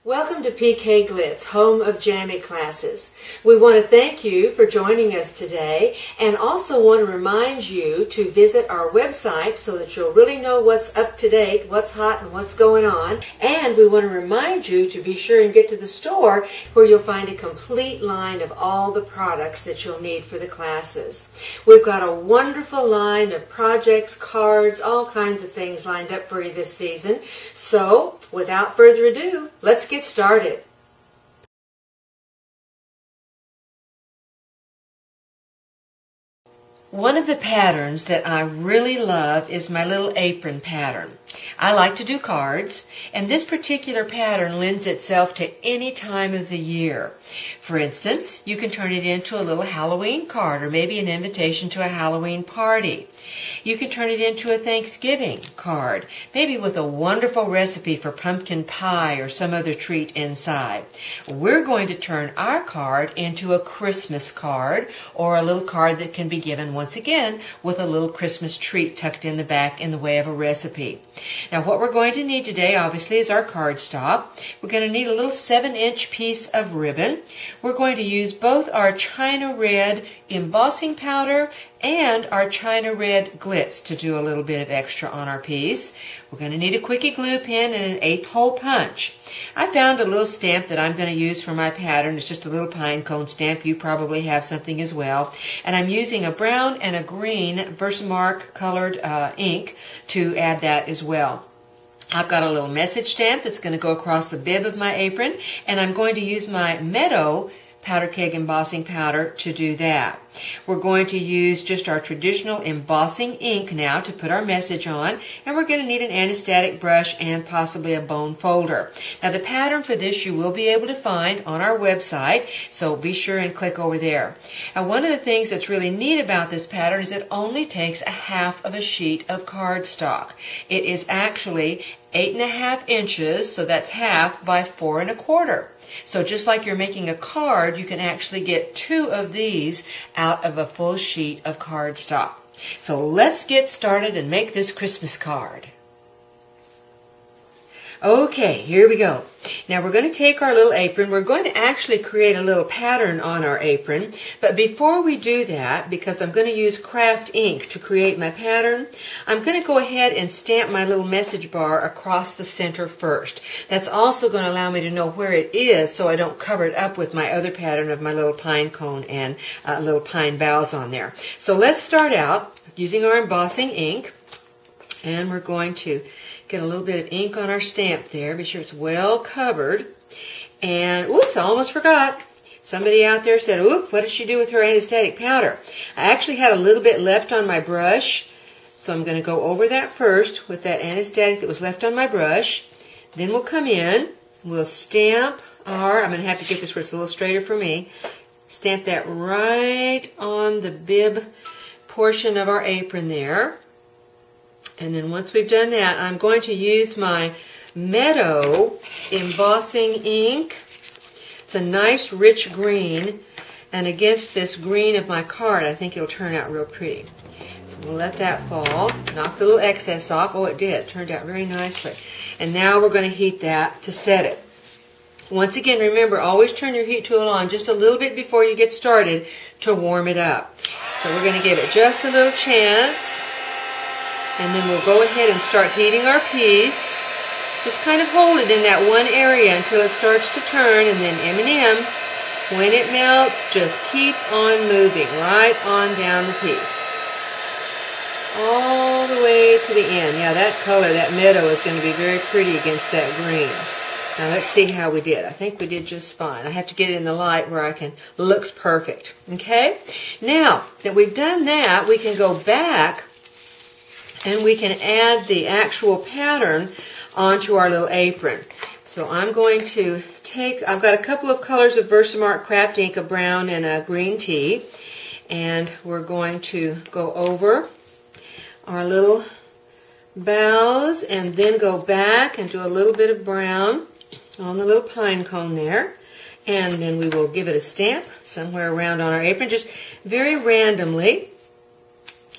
Welcome to PK Glitz, home of Jammie classes. We want to thank you for joining us today and also want to remind you to visit our website so that you'll really know what's up to date, what's hot, and what's going on. And we want to remind you to be sure and get to the store where you'll find a complete line of all the products that you'll need for the classes. We've got a wonderful line of projects, cards, all kinds of things lined up for you this season. So, without further ado, let's get started. One of the patterns that I really love is my little apron pattern. I like to do cards, and this particular pattern lends itself to any time of the year. For instance, you can turn it into a little Halloween card or maybe an invitation to a Halloween party. You can turn it into a Thanksgiving card, maybe with a wonderful recipe for pumpkin pie or some other treat inside. We're going to turn our card into a Christmas card or a little card that can be given once again with a little Christmas treat tucked in the back in the way of a recipe. Now what we're going to need today obviously is our cardstock. We're going to need a little 7-inch piece of ribbon. We're going to use both our China Red embossing powder and our China Red glitz to do a little bit of extra on our piece. We're going to need a quickie glue pen and an 1/8 hole punch. I found a little stamp that I'm going to use for my pattern. It's just a little pine cone stamp. You probably have something as well. And I'm using a brown and a green Versamark colored ink to add that as well. I've got a little message stamp that's going to go across the bib of my apron, and I'm going to use my Meadow powder keg embossing powder to do that. We're going to use just our traditional embossing ink now to put our message on, and we're going to need an anti-static brush and possibly a bone folder. Now the pattern for this you will be able to find on our website, so be sure and click over there. Now one of the things that's really neat about this pattern is it only takes a half of a sheet of cardstock. It is actually 8.5 inches, so that's half by 4 1/4. So just like you're making a card, you can actually get 2 of these out of a full sheet of cardstock. So let's get started and make this Christmas card. Okay, here we go. Now we're going to take our little apron. We're going to actually create a little pattern on our apron. But before we do that, because I'm going to use craft ink to create my pattern, I'm going to go ahead and stamp my little message bar across the center first. That's also going to allow me to know where it is so I don't cover it up with my other pattern of my little pine cone and little pine boughs on there. So let's start out using our embossing ink, and we're going to get a little bit of ink on our stamp there. Be sure it's well covered. And, oops, I almost forgot. Somebody out there said, oop, what did she do with her anti-static powder? I actually had a little bit left on my brush, so I'm going to go over that first with that anti-static that was left on my brush. Then we'll come in, we'll stamp our, I'm going to have to get this where it's a little straighter for me, stamp that right on the bib portion of our apron there. And then once we've done that, I'm going to use my Meadow embossing ink. It's a nice rich green, and against this green of my card, I think it'll turn out real pretty. So we'll let that fall, knock the little excess off. Oh, it did. It turned out very nicely. And now we're going to heat that to set it. Once again, remember, always turn your heat tool on just a little bit before you get started to warm it up. So we're going to give it just a little chance. And then we'll go ahead and start heating our piece. Just kind of hold it in that one area until it starts to turn, and then M&M, when it melts, just keep on moving right on down the piece. All the way to the end. Yeah, that color, that meadow, is going to be very pretty against that green. Now let's see how we did. I think we did just fine. I have to get it in the light where I can, looks perfect. Okay? Now that we've done that, we can go back and we can add the actual pattern onto our little apron. So I'm going to take, I've got a couple of colors of Versamark craft ink, a brown and a green tea, and we're going to go over our little boughs and then go back and do a little bit of brown on the little pine cone there. And then we will give it a stamp somewhere around on our apron, just very randomly.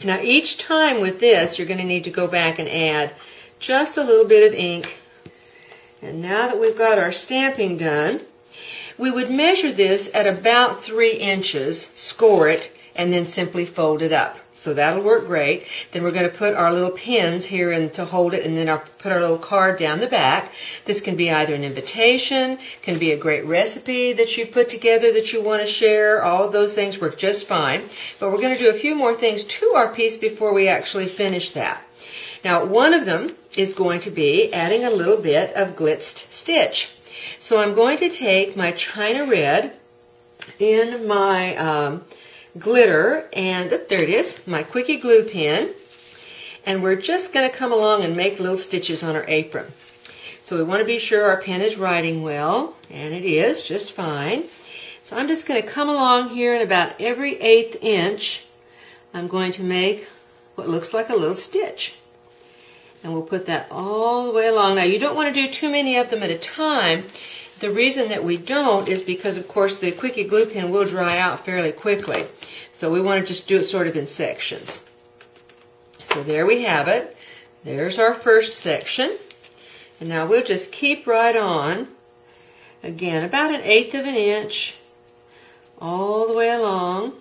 Now each time with this, you're going to need to go back and add just a little bit of ink And now that we've got our stamping done, we would measure this at about 3 inches, score it, and then simply fold it up. So that'll work great. Then we're going to put our little pins here in to hold it, and then I'll put our little card down the back. This can be either an invitation, can be a great recipe that you've put together that you want to share. All of those things work just fine. But we're going to do a few more things to our piece before we actually finish that. Now, one of them is going to be adding a little bit of glitzed stitch. So I'm going to take my China Red in my glitter, and there it is, my Quickie glue pen, and we're just going to come along and make little stitches on our apron. So we want to be sure our pen is writing well, and it is just fine. So I'm just going to come along here, and about every 1/8 inch I'm going to make what looks like a little stitch. And we'll put that all the way along. Now, you don't want to do too many of them at a time. The reason that we don't is because, of course, the Quickie glue pen will dry out fairly quickly. So we want to just do it sort of in sections. So there we have it. There's our first section. And now we'll just keep right on. Again, about 1/8 of an inch all the way along.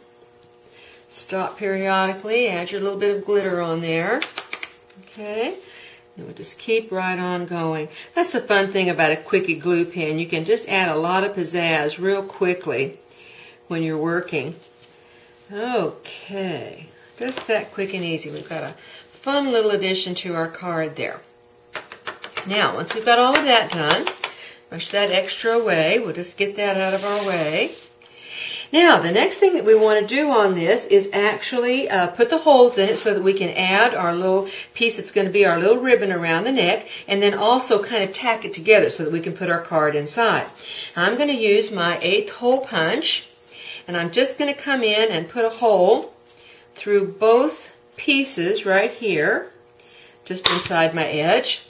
Stop periodically. Add your little bit of glitter on there. Okay. And we'll just keep right on going. That's the fun thing about a Quickie glue pen. You can just add a lot of pizzazz real quickly when you're working. Okay, just that quick and easy. We've got a fun little addition to our card there. Now, once we've got all of that done, brush that extra away. We'll just get that out of our way. Now, the next thing that we want to do on this is actually put the holes in it so that we can add our little piece that's going to be our little ribbon around the neck, and then also kind of tack it together so that we can put our card inside. I'm going to use my 1/8 hole punch, and I'm just going to come in and put a hole through both pieces right here, just inside my edge.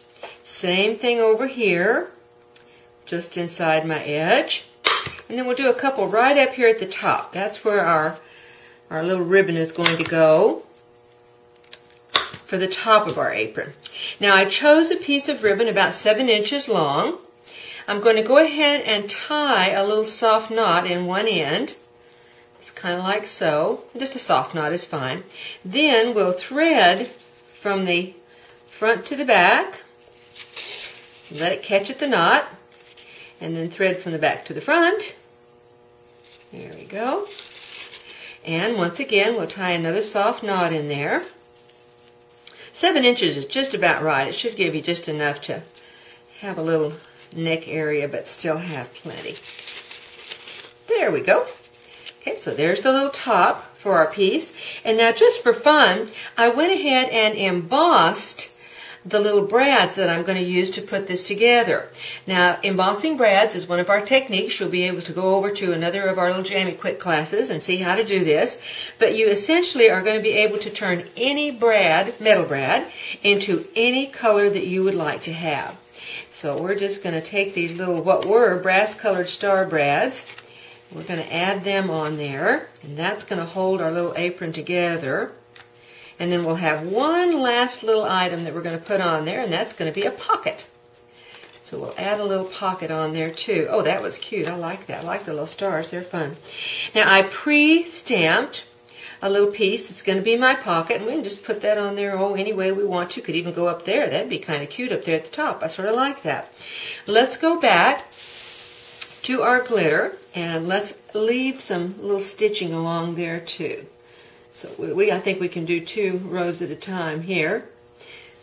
Same thing over here, just inside my edge. And then we'll do a couple right up here at the top. That's where our little ribbon is going to go for the top of our apron. Now, I chose a piece of ribbon about 7 inches long. I'm going to go ahead and tie a little soft knot in one end. It's kind of like so. Just a soft knot is fine. Then we'll thread from the front to the back. Let it catch at the knot. And then thread from the back to the front. There we go. And once again, we'll tie another soft knot in there. 7 inches is just about right. It should give you just enough to have a little neck area, but still have plenty. There we go. Okay, so there's the little top for our piece. And now, just for fun, I went ahead and embossed the little brads that I'm going to use to put this together. Now, embossing brads is one of our techniques. You'll be able to go over to another of our little Jammie Quick classes and see how to do this. But you essentially are going to be able to turn any brad, metal brad, into any color that you would like to have. So we're just going to take these little, what were brass-colored star brads. We're going to add them on there, and that's going to hold our little apron together. And then we'll have one last little item that we're going to put on there, and that's going to be a pocket. So we'll add a little pocket on there too. Oh, that was cute. I like that. I like the little stars. They're fun. Now, I pre-stamped a little piece that's going to be my pocket, and we can just put that on there any way we want to. Could even go up there. That'd be kind of cute up there at the top. I sort of like that. Let's go back to our glitter, and let's leave some little stitching along there too. So I think we can do 2 rows at a time here.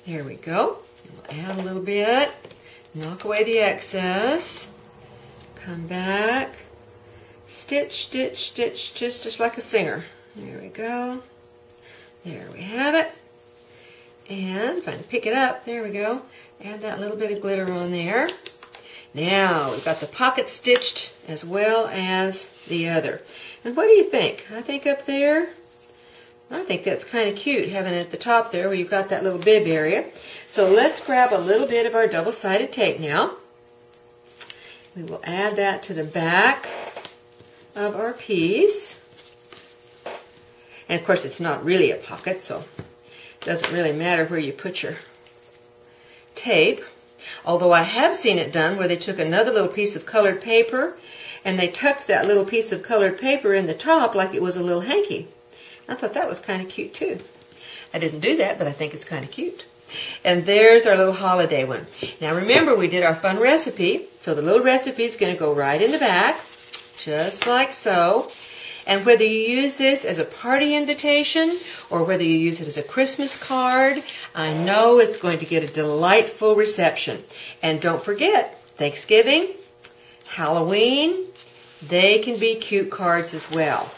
There we go. We'll add a little bit, knock away the excess, come back, stitch, stitch, stitch, just like a singer. There we go. There we have it. And if I can pick it up, there we go. Add that little bit of glitter on there. Now, we've got the pocket stitched as well as the other. And what do you think? I think up there, I think that's kind of cute, having it at the top there where you've got that little bib area. So let's grab a little bit of our double-sided tape now. We will add that to the back of our piece. And of course, it's not really a pocket, so it doesn't really matter where you put your tape. Although I have seen it done where they took another little piece of colored paper and they tucked that little piece of colored paper in the top like it was a little hanky. I thought that was kind of cute too. I didn't do that, but I think it's kind of cute. And there's our little holiday one. Now remember, we did our fun recipe, so the little recipe is going to go right in the back, just like so. And whether you use this as a party invitation or whether you use it as a Christmas card, I know it's going to get a delightful reception. And don't forget, Thanksgiving, Halloween, they can be cute cards as well.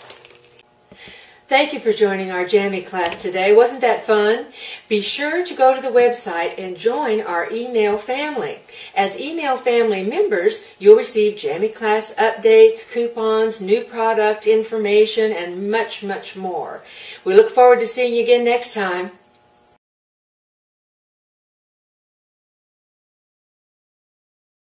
Thank you for joining our Jammie class today. Wasn't that fun? Be sure to go to the website and join our email family. As email family members, you'll receive Jammie class updates, coupons, new product information, and much, much more. We look forward to seeing you again next time.